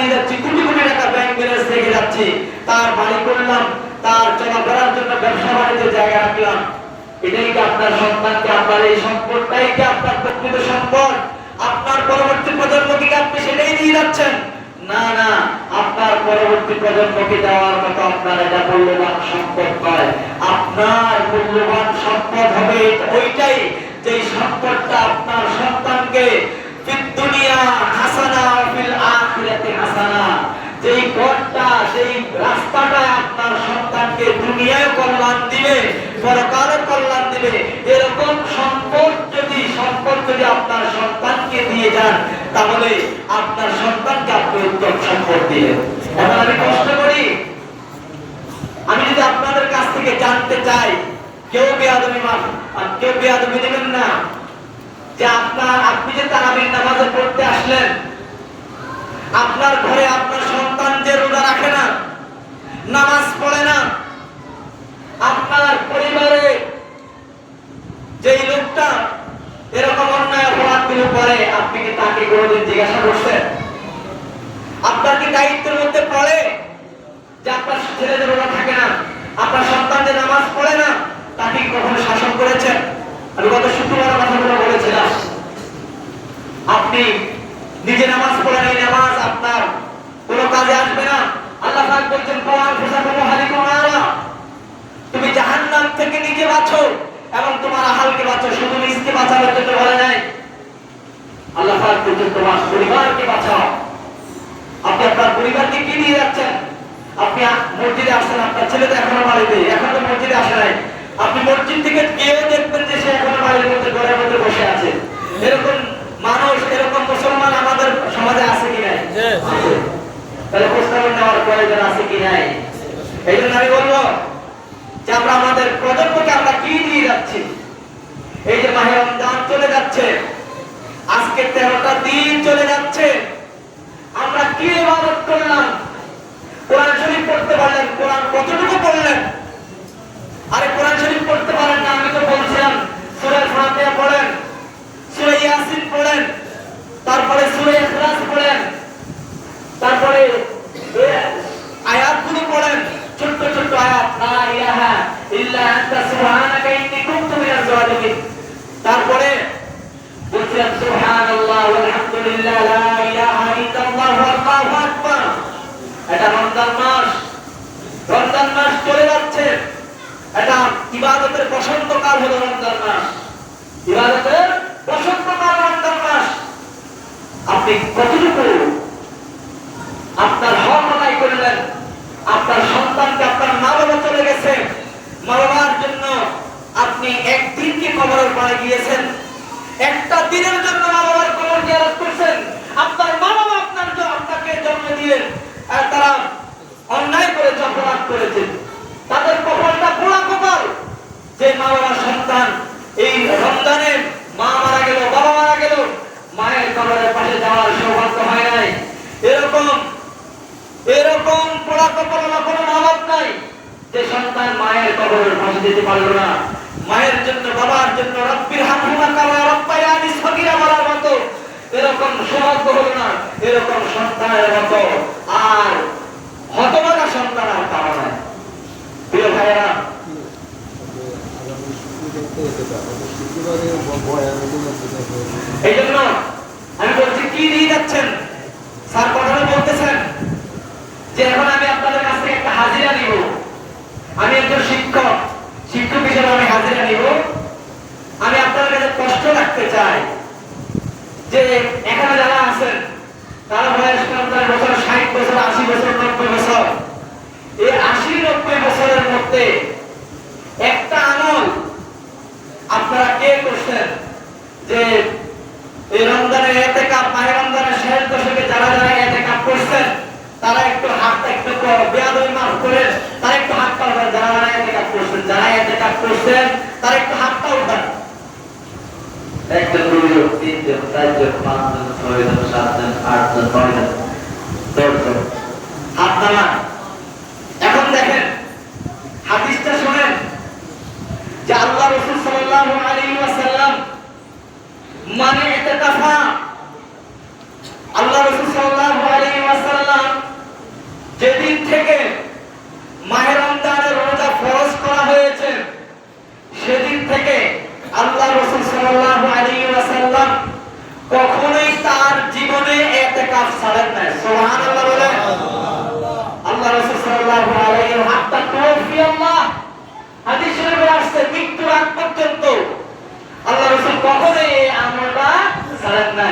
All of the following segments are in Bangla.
নিয়ে যাচ্ছি, কোটি কোটি টাকা ব্যাংক ব্যালেন্স রেখে যাচ্ছি, তার বাড়ি করলাম, তার চলাফেরার জন্য ব্যবসা বাণিজ্য জায়গা রাখলাম, এটাই কি আপনার সন্তানকে, আপনার এই সম্পদটাই কি আপনার প্রকৃত সম্পদ? আপনার পরবর্তী প্রজন্মকে আপনি সেটাই দিয়ে যাচ্ছেন? না না, আপনার পরবর্তী প্রজন্মকে দেওয়ার মতো আপনার এটা মূল্যবান সম্পদ নয়। আপনার মূল্যবান সম্পদ হবে ওইটাই যে সম্পদটা আপনার সন্তানকে ফিদ দুনিয়া হাসানা ওয়া ফিল আখিরাতি হাসানা, যেই পথটা, সেই রাস্তাটা আপনার সন্তানকে দুনিয়ায় কল্যাণ দিবে, পরকালে কল্যাণ দিবে, এরকম সম্পদ যদি আপনার সন্তানকে দিয়ে যান, তাহলে আপনার সন্তানকে আপনি উত্তম সম্পদ দিলেন। এখন আমি কষ্ট করি, আমি যদি আপনাদের কাছ থেকে জানতে চাই, কেউ বেয়াদবি নেবেন না, যে আপনি যে তারাবির নামাজে পড়তে আসলেন, আপনার ঘরে আপনার সন্তান যে রোজা রাখে না, নামাজ পড়ে না, আপনার পরিবারে যেই লোকটা এরকম অন্যায় অপরাধগুলো করে, আপনি কি তাকে কোনোদিন জিজ্ঞাসা করছেন? আপনার কি দায়িত্বের মধ্যে পড়ে যে আপনার ছেলে যে রোজা থাকে না, আপনার সন্তান যে নামাজ পড়ে না, তাকে কখনো শাসন করেছেন? আমি গত শুক্রবার কথাগুলো বলেছিলাম, আপনি নিজে নামাজ পড়েন, এই নামাজ আপনার কোনো কাজে আসবে না। আল্লাহ পাক বলেছেন, তুমি জাহান্নাম থেকে নিজে বাঁচো এবং তোমার আহালকে বাঁচো, শুধু নিজকে বাঁচানোর জন্য বলে নাই। আল্লাহ পাক বলেছেন, তোমার পরিবারকে বাঁচাও। আপনি আপনার পরিবারকে কি দিয়ে যাচ্ছেন? আপনি মসজিদে আসছেন, আপনার ছেলে তো এখনো বাড়িতে, এখনো তো মসজিদে আসে নাই, আপনি মসজিদ থেকে গিয়েও দেখবেন যে সে এখনো বাড়ির মধ্যে, ঘরের মধ্যে বসে আছে। এরকম মানুষ, এরকম মুসলমান আমাদের সমাজে আছে কি নাই? তাহলে প্রস্তাব নেওয়ার প্রয়োজন আছে কি নাই? এই জন্য আমি বলবো যে আমরা আমাদের প্রজন্মকে আমরা কি দিয়ে যাচ্ছি? এই যে মাহে রমজান চলে যাচ্ছে, আজকে 13টা দিন চলে যাচ্ছে, আমরা কি ইবাদত করলাম? কোরআন শরীফ পড়তে পারলেন? কোরআন কতটুকু পড়লেন? আরে কোরআন শরীফ পড়তে পারেন না, আমি তো বলছিলাম সূরা ফাতিহা পড়েন, সূরা ইয়াসিন পড়েন, তারপরে সূরা ইখলাস পড়েন, তারপরে আয়াতগুলো পড়েন, ছোট ছোট আয়াত, লা ইলাহা ইল্লা আনতা সুবহানাকা ইন্নী কুনতু মিনাজ জালিমিন। তারপরে বলছিলাম সুবহানাল্লাহ ওয়ালহামদুলিল্লাহ লা ইলাহা ইল্লাল্লাহু আল্লাহু আকবার। এটা রমজান মাস, রমজান মাস চলে যাচ্ছে, এটা ইবাদতের বসন্তকাল হলো রমজান মাস, ইবাদতের বসন্তকাল রমজান মাস। আপনি কতটুকু আপনার হক আদায় করলেন? আপনার সন্তানকে, আপনার মা বাবা চলে গেছে, মা বাবার জন্য আপনি একদিনকে কবরের পাড়ে গিয়েছেন, একটা দিনের জন্য মা বাবার কবর জিয়ারত করছেন। আপনার মা বাবা আপনাকে জন্ম দিলেন, আর তারা অন্যায় করে অপরাধ করেছেন, তাদের কপালটা পোড়া কপাল। যে মা বাবার সন্তান এই রমজানে মা মারা গেল, বাবা মারা গেল, মায়ের কবরের পাশে যাওয়ার সৌভাগ্য হয় নাই, এরকম পোড়া কপাল কোনো মা বাপ নাই যে সন্তান মায়ের কবরের পাশে যেতে পারলো না। মায়ের জন্য, বাবার জন্য রব্বির হামহুমা কামা রাব্বায়ানি সগীরা বলার মতো এরকম সৌভাগ্য হলো না, এরকম সন্তানের মতো আর হতভাগা সন্তান আর পাওয়া যায়। প্রিয় ভাইয়েরা, এই জন্য আমি বলছি, কি দিয়ে যাচ্ছেন? স্যার কথাটা বলতেছেন যে এখন আমি আপনাদের কাছ থেকে একটা হাজিরা নিব, আমি একজন শিক্ষক হিসেবে আমি হাজিরা নিব। আমি আপনাদের কাছে কষ্ট রাখতে চাই যে এখানে যারা আছেন তারা বয়স 50 বছর, 60 বছর, 80 বছর, 90 বছর, এই 80-90 বছরের মধ্যে একটা আমল আপনারা কে করছেন? যে এই রমজানের ইতিকাফ, মাহে রমজানের শেষ দশকে যারা যারা ইতিকাফ করছেন তারা একটু হাত, একটু বেয়াদবি মাফ করে তারা একটু হাত পা উঠান। যারা যারা ইতিকাফ করছেন, যারা ইতিকাফ করছেন তারা একটু হাত পা উঠান। 1 জন, 2 জন, 3 জন, 4 জন, 5 জন, 6 জন, 7 জন, 8 জন, 9 জন, 10 জন, হাত নামান। এখন দেখেন হাদিসটা শুনেন যে আল্লাহ রাসূল সাল্লাল্লাহু আলাইহি ওয়াসাল্লাম মানে ইতিকাফা, আল্লাহ রাসূল সাল্লাল্লাহু আলাইহি ওয়াসাল্লাম ইতিকাফ ছাড়েন না। সুবহানাল্লাহ বলেন। আল্লাহ রাসূল সাল্লাল্লাহু আলাইহি ওয়া হাত্তা তাওফি আল্লাহ, হাদিস শরীফে আসছে মৃত্যুর আগ পর্যন্ত আল্লাহ রাসূল কখনোই এই আমলটা ছাড়েন না।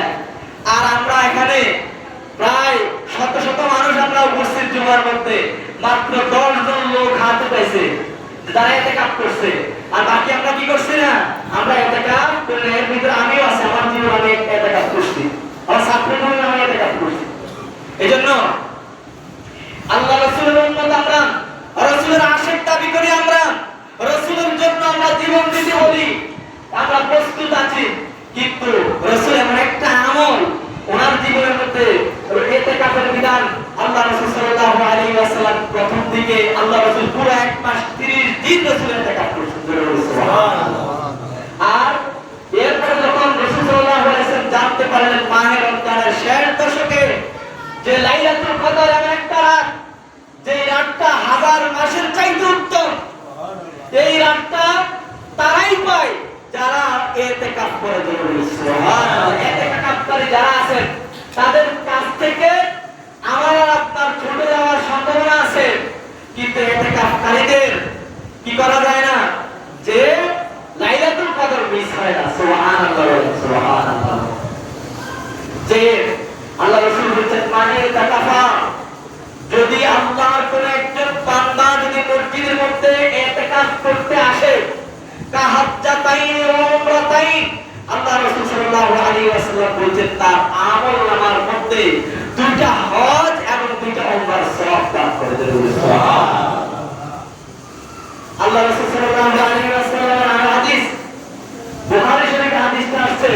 আর আমরা এখানে প্রায় শত শত মানুষ আমরা উপস্থিত জুমার মধ্যে, মাত্র 10 জন লোক হাত উঠাইছে যারা ইতিকাফ করছে। আর বাকি আমরা কি করছি না, আমরা ইতিকাফ করে এর ভিতরে আমিও আছি, আমার জীবনে আমি ইতিকাফ করছি, আমার ছাত্রদের আমি ইতিকাফ করছি। এজন্য আল্লাহ রাসূলের উম্মত আমরা, রাসূলের আশিক দাবি করি আমরা, রাসূলের জন্য আমরা জীবন দিতে বলি, আমরা প্রস্তুত আছি। কিন্তু রাসূল এমন একটা আমল ওনার জীবনের মধ্যে ইতিকাফের বিধান আল্লাহ রাসূল সাল্লাল্লাহু আলাইহি ওয়াসাল্লাম প্রথম দিকে আল্লাহ রাসূল পুরো 1 মাস 30 দিন রাসূল ইতিকাফ করছেন। সুবহানাল্লাহ। আর এরপরে যখন রাসূল সাল্লাল্লাহু আলাইহি ওয়াসাল্লাম জানতে পারলেন মাহে রমজানের শেষ দশকে যে লাইলাতুল কদর এমন একটা রাত, যে রাতটা হাজার মাসের চাইতে উত্তম, এই রাতটা তারাই পায় যারা ইতিকাফ করে। সুবহানাল্লাহ। ইতিকাফকারী যারা আছেন তাদের কাছ থেকে আমার আর আপনার ছুটে যাওয়ার সম্ভাবনা আছে, কিন্তু ইতিকাফকারীদের কি করা যায় না যে লাইলাতুল কদর মিস হয় না। সুবহানাল্লাহ, সুবহানাল্লাহ। যে আল্লাহ রাসূল বলেছেন মানে ইতিকাফা, যদি আল্লাহর কোন একজন বান্দা যদি মসজিদের মধ্যে ইতিকাফ করতে আসে, কাহাজ্জাতাইন ওয়া উমরাতাইন, আল্লাহ রাসূল সাল্লাল্লাহু আলাইহি ওয়াসাল্লাম বলেছেন তার আমলনামার মধ্যে 2টা হজ এবং 2টা উমরার সওয়াব দান করে দেবেন। সুবহানাল্লাহ। আল্লাহ রাসূল সাল্লাল্লাহু আলাইহি ওয়াসাল্লামের হাদিস, বুখারী শরীফে হাদিসটা আছে,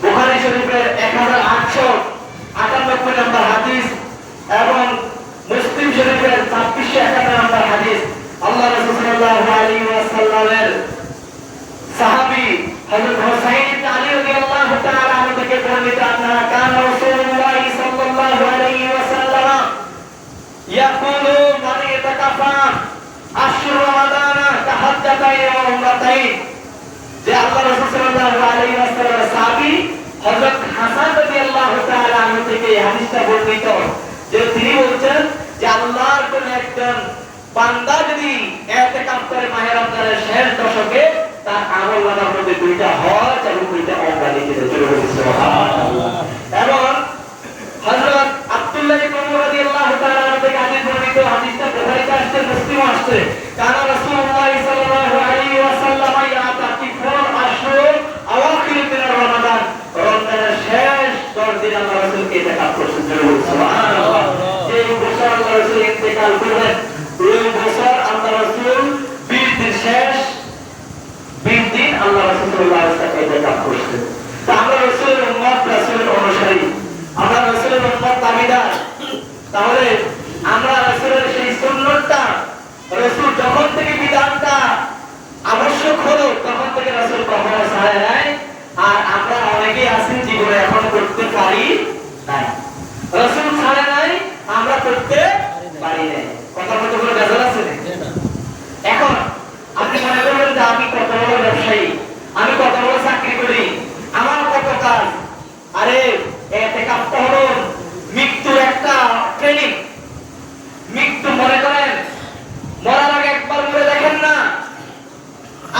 বুখারী শরীফের 1898 নম্বর হাদিস এবং মুসলিম শরীফের 2651 নম্বর হাদিস। আল্লাহ রাসূল সাল্লাল্লাহু আলাইহি ওয়াসাল্লামের সাহাবী হযরত হুসাইন ইবনে আলী রাদিয়াল্লাহু তাআলা আনহু থেকে বর্ণিত আন্না কানা রাসূলুল্লাহ সাল্লাল্লাহু আলাইহি ওয়াসাল্লাম ইয়াকুলু মান ইতাকাফা আশরু রমাদানা তাহাজ্জাতাইন ওয়া উমরাতাইন, যে আল্লাহ রাসূল সাল্লাল্লাহু আলাইহি ওয়াসাল্লামের সাহাবী হযরত হাসান রাদিয়াল্লাহু তাআলা আনহু থেকে এই হাদিসটা বর্ণিত, যে তিনি বলছেন যে আল্লাহর কোন একজন বান্দা যদি ইতিকাফ করে মাহে রমজানের শেষ দশকে, তার আমলনামার মধ্যে 2টা হজ এবং 2টা উমরা লিখে দেবে। সুবহানাল্লাহ। এবং হযরত আব্দুল্লাহ ইবনে উমর রাদিয়াল্লাহু তাআলা আনহু থেকে হাদিস বর্ণিত, হাদিসটা বুখারীতে আসছে, মুসলিমে আসছে, কানা রাসূলুল্লাহ সাল্লাল্লাহু আলাইহি ওয়াসাল্লাম ইয়াতাকিফুল আশরু আওয়াখির মিন রমাদান, রমজানের শেষ 10 দিন আল্লাহ রাসূল ইতিকাফ করছেন। সুবহানাল্লাহ। এই বছর আল্লাহ রাসূল ইন্তেকাল করলেন, এই বছর আল্লাহ রাসূল 20 দিন শেষ 20 দিন আল্লাহ রাসূল সাল্লাল্লাহু আলাইহি ওয়াসাল্লাম ইতিকাফ করছেন। তো আমরা রাসূলের উম্মত, রাসূলের অনুসারী, আমরা রাসূলের উম্মত দাবিদার। তাহলে আমরা রাসূলের সেই সুন্নাতটা, রাসূল যখন থেকে বিধানটা আবশ্যক হলো তখন থেকে রাসূল কখনো ছাড়ে নাই। আর আমরা অনেকেই আছি জীবনে এখন করতে পারি নাই, রাসূল ছাড়ে নাই, আমরা করতে পারি নাই। কথা বলতে কোনো বেজাল আছে না? এখন আপনি মনে করবেন যে আমি কত বড় ব্যবসায়ী, আমি কত বড় চাকরি করি, আমার কত কাজ। আরে ইতিকাফটা হলো মৃত্যুর একটা ট্রেনিং। মৃত্যু মনে করেন মরার আগে একবার মরে দেখেন না,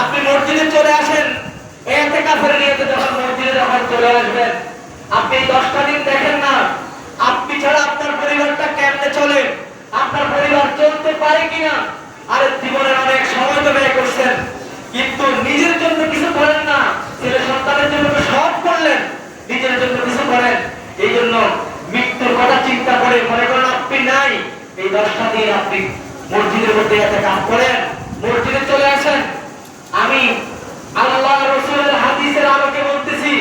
আপনি মসজিদে চলে আসেন, ইতিকাফের নিয়তে যখন মসজিদে যখন চলে আসবেন, আপনি 10টা দিন দেখেন না আপনি ছাড়া আপনার পরিবারটা কেমনে চলে, আপনার পরিবার চলতে পারে কিনা। আরে জীবনের অনেক সময় তো ব্যয় করছেন, কিন্তু নিজের জন্য কিছু করেন না, ছেলে সন্তানের জন্য তো সব করলেন, নিজের জন্য কিছু করেন। এই জন্য মৃত্যুর কথা চিন্তা করে মনে করেন আপনি নাই, এই 10টা দিন আপনি মসজিদের মধ্যে ইতিকাফ করেন, মসজিদে চলে আসেন। আমি আল্লাহ রাসূলের হাদিসের আলোকে বলতেছি,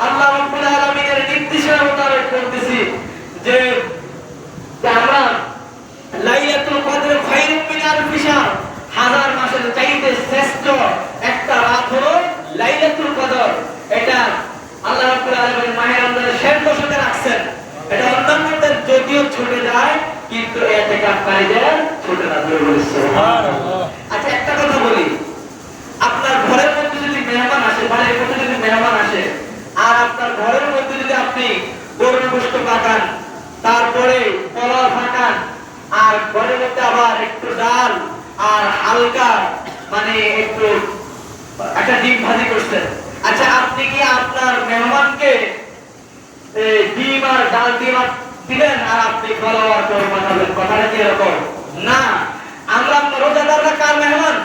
আল্লাহ রাব্বুল আলামিনের নির্দেশনা মোতাবেক বলতেছি যে আমরা লাইলাতুল কদর খায়রুম মিন আলফি শাহর, হাজার মাসের চাইতে শ্রেষ্ঠ একটা রাত হলো লাইলাতুল কদর। এটা আল্লাহ রাব্বুল আলামিন মাহে রমজানের শেষ দশকে রাখছেন। এটা অন্যান্যদের যদিও ছুটে যায়, কিন্তু ইতিকাফকারীদের ছুটে না। সুবহানাল্লাহ। আচ্ছা একটা কথা বলি, আপনার ঘরের মধ্যে যদি মেহমান আসে, বাড়ির মধ্যে যদি মেহমান আসে, আর আপনার ঘরের মধ্যে যদি আপনি গরুর গোশত পাকান, তারপরে পোলাও পাকান, আর ঘরের মধ্যে আবার একটু ডাল আর হালকা মানে একটু একটা ডিম ভাজি করছেন। আচ্ছা, আপনি কি আপনার মেহমানকে ডিম আর ডাল দিবেন আর আপনি পোলাও আর কোরমা খাবেন? কথাটা কি এরকম না? আমরা রোজাদাররা কার মেহমান?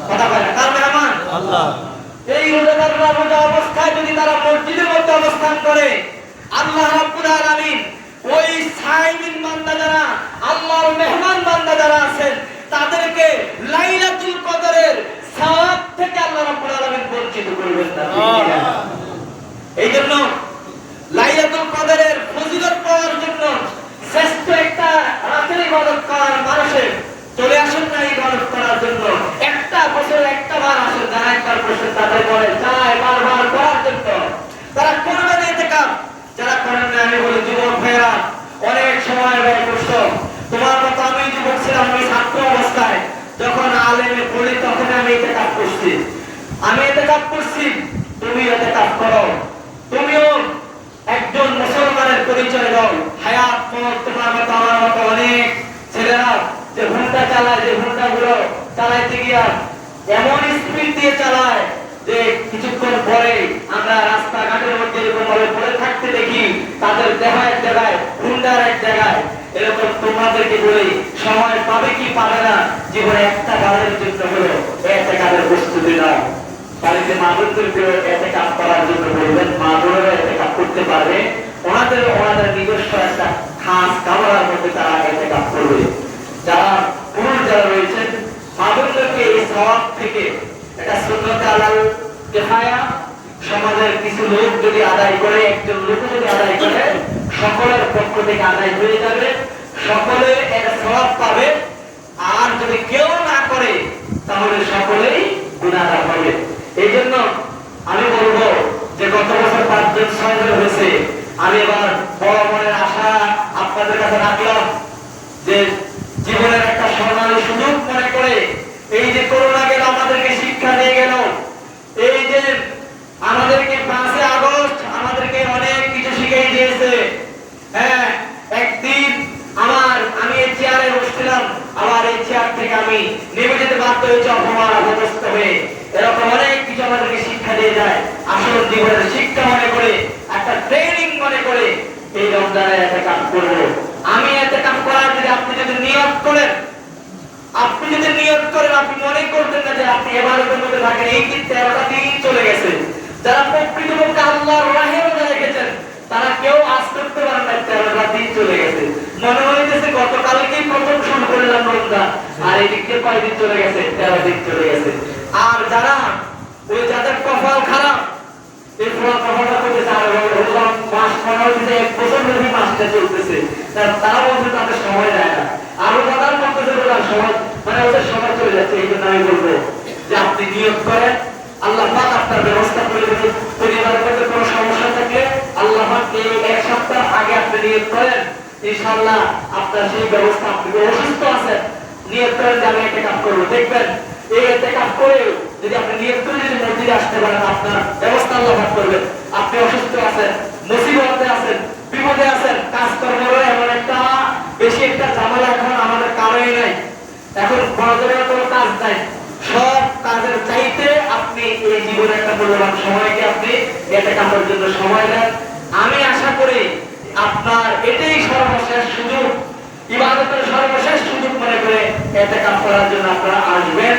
কথা বলে কার মেহমান? আল্লাহ। এই রোজাদাররা রোজা অবস্থায় যদি তারা মসজিদের মধ্যে অবস্থান করে, আল্লাহ রাব্বুল আলামিন ওই সাইমিন বান্দা যারা, আল্লাহর মেহমান বান্দা যারা আছেন, তাদেরকে লাইলাতুল কদরের সওয়াব থেকে আল্লাহ রাব্বুল আলামিন বঞ্চিত করবেন না। এইজন্য লাইলাতুল কদরের ফজিলত পাওয়ার জন্য শ্রেষ্ঠ একটা রাতের ইবাদত করার মানুষের চলে আসেন না ইবাদত করার জন্য। একটা বছর একটা বার আসেন, যারা একবার বছর তাদের বলে চায় বারবার করার জন্য, তারা করবেন ইতিকাফ। যারা করেন না, আমি বলি যুবক ভাইরা, অনেক সময় ব্যয় করছো। তোমার মতো আমি যুবক ছিলাম, আমি ছাত্র অবস্থায় যখন আলেমে পড়ি তখন আমি ইতিকাফ করছি। আমি ইতিকাফ করছি, তুমি ইতিকাফ করো। তুমিও একজন মুসলমানের পরিচয় দাও। হায়াত মত তোমার মতো আমার মতো অনেক ছেলেরা যে ঘন্টা চালায়, যে ঘন্টাগুলো চালাইতে গিয়া এমন স্পিড দিয়ে চালায় যে কিছুক্ষণ পরে আমরা রাস্তাঘাটের মধ্যে এরকম ভাবে পড়ে থাকতে দেখি, তাদের দেহা এক জায়গায়, ঘন্টার এক জায়গায়। এরকম তোমাদেরকে বলি, সময় পাবে কি পাবে না, জীবনে একটা বারের জন্য হলো একটা কাজের প্রস্তুতি নাও। বাড়িতে মাদুরদেরকে এতে কাজ করার জন্য বলবেন, মাদুরেরা এতে কাজ করতে পারবে। ওনাদের নিজস্ব একটা খাস কামরার মধ্যে তারা এতে কাজ করবে। যারা পুরুষ যারা রয়েছেন, মাদুরদেরকে এই সওয়াব থেকে এটা সুন্নাতে আলাল কিফায়া, সমাজের কিছু লোক যদি আদায় করে, একজন লোক যদি আদায় করে, সকলের পক্ষ থেকে আদায় হয়ে যাবে, সকলে এর সওয়াব পাবে। আর যদি কেউ না করে তাহলে সকলেই গুনাহগার হবে। এই জন্য আমি বলবো যে গত বছর 5 জন 6 জন হয়েছে, আমি এবার বড় মনের আশা আপনাদের কাছে রাখলাম যে জীবনের একটা সোনালী সুযোগ মনে করে, এই যে করোনা গেল আমাদেরকে শিক্ষা দিয়ে গেল, এই যে আমাদেরকে 5 আগস্ট আমাদেরকে অনেক কিছু শিখিয়ে দিয়েছে। হ্যাঁ, একদিন আমি এই চেয়ারে বসছিলাম, আবার এই চেয়ার থেকে আমি নেমে যেতে বাধ্য হয়েছি অপমান অবস্থা হয়ে। এরকম অনেক কিছু আমাদেরকে শিক্ষা দিয়ে যায়। আসল জীবনের শিক্ষা মনে করে, একটা ট্রেনিং মনে করে এই রমজানে এতে কাজ করবো। আমি এতে কাজ করার যদি আপনি যদি নিয়ত করেন, আপনি মনে করবেন না যে আপনি এবারের মধ্যে থাকেন, এই কি 13টা দিন চলে গেছে। যারা প্রকৃতপক্ষে আল্লাহর রাহে রোজা রেখেছেন, তারা কেউ আজ করতে পারেন না 13টা দিন চলে গেছে। মনে হইতেছে গতকালকেই প্রথম শুরু করলাম রমজান, আর এদিকে কয়দিন চলে গেছে? 13 দিন চলে গেছে। আর যারা ওই যাদের কপাল খারাপ, এই পুরো কপালটা করতেছে, আর রমজান মাস মনে হচ্ছে 1 বছর ধরে মাসটা চলতেছে, তারা বলছে তাদের সময় যায় না। আরো যারা বলতেছে ওদের সময় মানে ওদের সময় চলে যাচ্ছে। এই জন্য আমি বলবো যে আপনি নিয়ত করেন, আল্লাহ পাক আপনার ব্যবস্থা করে দেবে। পরিবারের মধ্যে কোনো সমস্যা থাকলে আল্লাহ পাক এই 1 সপ্তাহ আগে আপনি নিয়ত করেন, ইনশাআল্লাহ আপনার সেই ব্যবস্থা। আপনি অসুস্থ আছেন, নিয়ত করেন যে আমি একটা কাজ করবো, দেখবেন এই একটা কাজ করে যদি আপনি নিয়ত করে যদি মসজিদে আসতে পারেন, আপনার ব্যবস্থা আল্লাহ পাক করবেন। আপনি অসুস্থ আছেন, মুসিবতে আছেন, বিপদে আছেন, কাজকর্মেরও এমন একটা বেশি একটা ঝামেলা এখন আমাদের কারোই নাই, এখন বড়দের কোনো কাজ নাই। সব কাজের চাইতে আপনি এই জীবনে একটা মূল্যবান সময়কে আপনি এটা কাজের জন্য সময় দেন। আমি আশা করি আপনার এটাই সর্বশেষ সুযোগ, ইবাদতের সর্বশেষ সুযোগ মনে করে এটা কাজ করার জন্য আপনারা আসবেন।